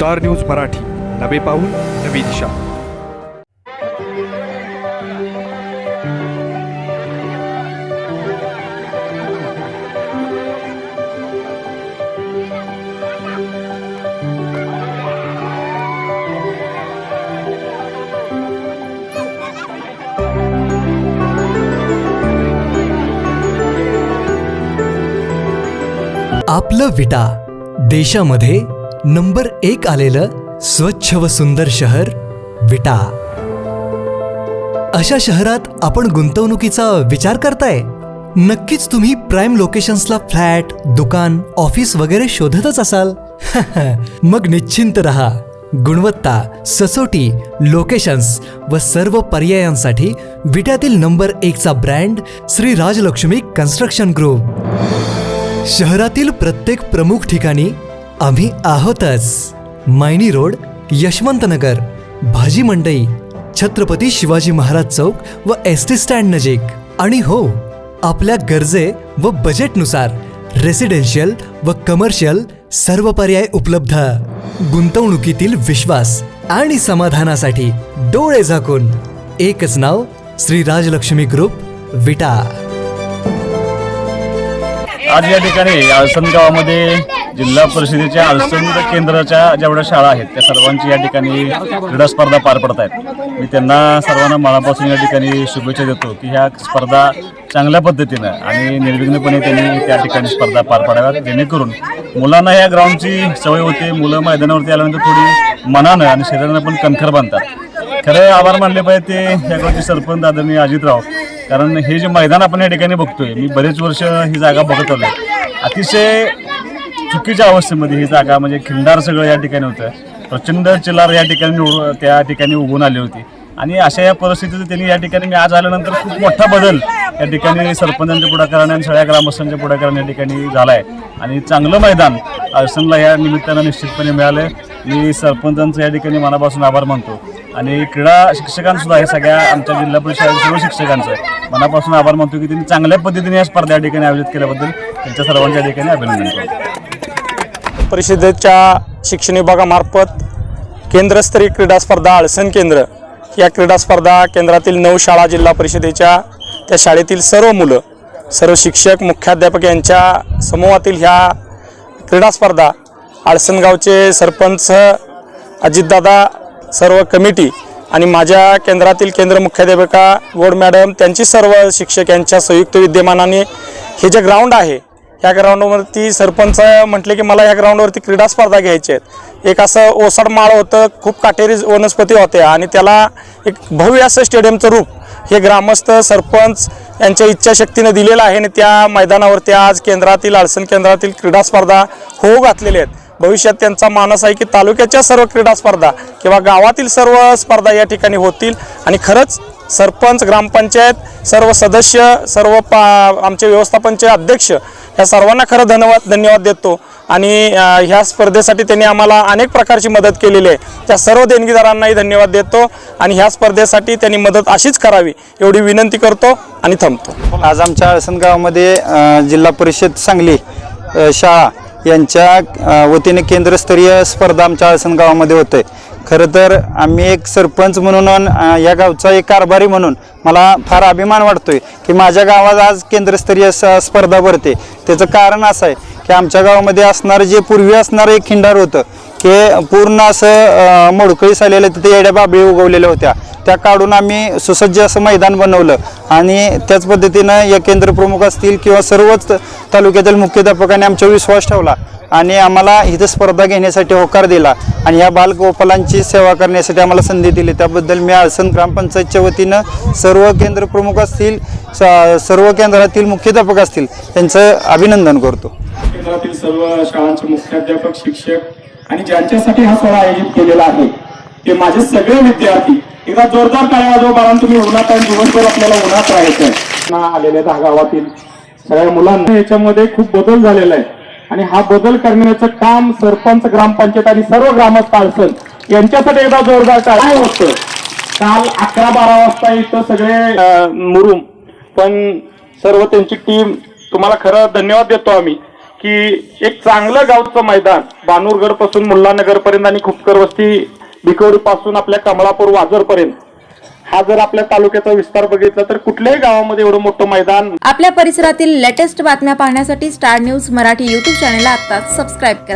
Star news Marathi, नवे पाऊल नवी दिशा. आपलं विटा, देशामध्ये नंबर 1 आलेलं स्वच्छ व सुंदर शहर विटा. अशा शहरात आपण गुंतवणुकीचा विचार करताय? नक्कीच तुम्ही प्राइम लोकेशन्सला फ्लॅट, दुकान, ऑफिस वगैरे शोधतच असाल. मग निश्चिंत रहा. गुणवत्ता, सचोटी, लोकेशन्स व सर्व पर्यायांसाठी विट्यातील नंबर 1चा brand Shri Rajalakshmi construction group. शहरातील प्रत्येक प्रमुख ठिकाणी आम्ही आहोतच. मायनी रोड, यशवंतनगर, भाजी मंडई, छत्रपती शिवाजी महाराज चौक व एसटी स्टँड नजीक. आणि हो, आपल्या गरजे व बजेटनुसार रेसिडेन्शियल व कमर्शियल सर्व पर्याय उपलब्ध. गुंतवणुकीतील विश्वास आणि समाधानासाठी डोळे झाकून एकच नाव, श्री राजलक्ष्मी ग्रुप विटा. आज या ठिकाणी आळसंद गावामध्ये जिल्हा परिषदेच्या आळसंद केंद्राच्या जेवढ्या शाळा आहेत त्या सर्वांची या ठिकाणी क्रीडा स्पर्धा पार पडत आहेत. मी त्यांना सर्वांना मनापासून या ठिकाणी शुभेच्छा देतो की ह्या स्पर्धा चांगल्या पद्धतीनं आणि निर्विघ्नपणे त्यांनी त्या ठिकाणी स्पर्धा पार पाडाव्यात, जेणेकरून मुलांना या ग्राउंडची सवय होते. मुलं मैदानावरती आल्यानंतर थोडी मनानं आणि शरीरानं पण कणखर बांधतात. खरं आभार मानले पाहिजे ते ह्या गावचे सरपंच आदरणीय अजितराव, कारण हे जे मैदान आपण या ठिकाणी बघतोय, मी बरेच वर्ष ही जागा बघत आलो. अतिशय चुकीच्या अवस्थेमध्ये ही जागा, म्हणजे खिंडार सगळं या ठिकाणी होतं. प्रचंड चिल्लार या ठिकाणी त्या ठिकाणी उगवून आली होती. आणि अशा या परिस्थितीत त्यांनी या ठिकाणी मी आज आल्यानंतर खूप मोठा बदल या ठिकाणी सरपंचांच्या पुढाकाराने आणि सगळ्या ग्रामस्थांच्या पुढाकाराने या ठिकाणी झाला आहे. आणि चांगलं मैदान आळसंदला या निमित्तानं निश्चितपणे मिळालं. मी सरपंचांचं या ठिकाणी मनापासून आभार मानतो. आणि क्रीडा शिक्षकांसुद्धा हे सगळ्या आमच्या जिल्हा परिषद सर्व शिक्षकांचं मनापासून आभार मानतो की त्यांनी चांगल्या पद्धतीने या स्पर्धा या ठिकाणी आयोजित केल्याबद्दल त्यांच्या सर्वांच्या ठिकाणी अभिनंदन करतो. परिषदेच्या शिक्षण विभागामार्फत केंद्रस्तरीय क्रीडा स्पर्धा आळसंद केंद्र, या क्रीडा स्पर्धा केंद्रातील 9 शाळा जिल्हा परिषदेच्या, त्या शाळेतील सर्व मुलं, सर्व शिक्षक, मुख्याध्यापक यांच्या समूहातील ह्या क्रीडा स्पर्धा आळसंद गावचे सरपंच अजितदादा, सर्व कमिटी आणि माझ्या केंद्रातील केंद्र मुख्याध्यापिका गोड मॅडम, त्यांची सर्व शिक्षक यांच्या संयुक्त विद्यमानाने हे जे ग्राउंड आहे, ह्या ग्राउंडवरती सरपंच म्हटले की मला ह्या ग्राउंडवरती क्रीडा स्पर्धा घ्यायच्या आहेत. एक असं ओसाड माळ होतं, खूप काटेरी वनस्पती होत्या आणि त्याला एक भव्य असं स्टेडियमचं रूप हे ग्रामस्थ, सरपंच यांच्या इच्छाशक्तीने दिलेलं आहे. आणि त्या मैदानावरती आज केंद्रातील आळसंद केंद्रातील क्रीडा स्पर्धा होऊ घातलेल्या आहेत. भविष्यात त्यांचा मानस आहे की तालुक्याच्या सर्व क्रीडा स्पर्धा किंवा गावातील सर्व स्पर्धा या ठिकाणी होतील. आणि खरंच सरपंच, ग्रामपंचायत, सर्व सदस्य, सर्व आमचे व्यवस्थापनचे अध्यक्ष, या सर्वांना खरं धन्यवाद देतो. आणि ह्या स्पर्धेसाठी त्यांनी आम्हाला अनेक प्रकारची मदत केलेली आहे, त्या सर्व देणगीदारांनाही धन्यवाद देतो. आणि ह्या स्पर्धेसाठी त्यांनी मदत अशीच करावी एवढी विनंती करतो आणि थांबतो. आज आमच्या आळसंद गावामध्ये जिल्हा परिषद सांगली शाळा यांच्या वतीने केंद्रस्तरीय स्पर्धा आमच्या आळसंद गावामध्ये होते. खरं तर आम्ही एक सरपंच म्हणून, या गावचा एक कारभारी म्हणून मला फार अभिमान वाटतोय की माझ्या गावात आज केंद्रस्तरीय स्पर्धा भरते. त्याचं कारण असं आहे की आमच्या गावामध्ये असणारं जे पूर्वी असणारं एक खिंडार होतं की पूर्ण असं मोडकळीस आलेलं, तिथे येड्या बाबळी उगवलेल्या होत्या, त्या काढून आम्ही सुसज्ज असं मैदान बनवलं. आणि त्याच पद्धतीनं या केंद्रप्रमुख असतील किंवा सर्वच तालुक्यातील मुख्याध्यापकांनी आमच्यावर विश्वास ठेवला आणि आम्हाला इथं स्पर्धा घेण्यासाठी होकार दिला आणि या बालगोपालांची सेवा करण्यासाठी आम्हाला संधी दिली. त्याबद्दल मी आळसंद ग्रामपंचायतच्या वतीनं सर्व केंद्रप्रमुख असतील, सर्व केंद्रातील मुख्याध्यापक असतील, त्यांचं अभिनंदन करतो. केंद्रातील सर्व शाळांचे मुख्याध्यापक, शिक्षक आणि ज्यांच्यासाठी हा सोहळा आयोजित केलेला आहे ते माझे सगळे विद्यार्थी, एकदा जोरदार टाळ्या वाजवा. कारण तुम्ही उन्हात आणि दिवसभर आपल्याला उन्हात राहायचं आहे. आलेल्या 10 गावातील सगळ्या मुलांना याच्यामध्ये खूप बदल झालेला आहे आणि हा बदल करण्याचं काम सरपंच, ग्रामपंचायत आणि सर्व ग्रामस्थ आळसंद यांच्यासाठी एकदा जोरदार टाळ्या होतं. काल 11-12 वाजता इथं सगळे मुरुम, पण सर्व त्यांची टीम, तुम्हाला खरं धन्यवाद देतो आम्ही की एक चांगलं गावचं मैदान बानूरगड पासून मुल्लानगर पर्यंत आणि खुपकर वस्ती भिकवडी पासून आपल्या कमळापूर वाजर पर्यंत हा जर आपल्या तालुक्याचा विस्तार बघितला तर कुठल्याही गावामध्ये एवढं मोठं मैदान. आपल्या परिसरातील लेटेस्ट बातम्या पाहण्यासाठी स्टार न्यूज मराठी यूट्यूब चॅनलला आत्ताच सबस्क्राईब करा.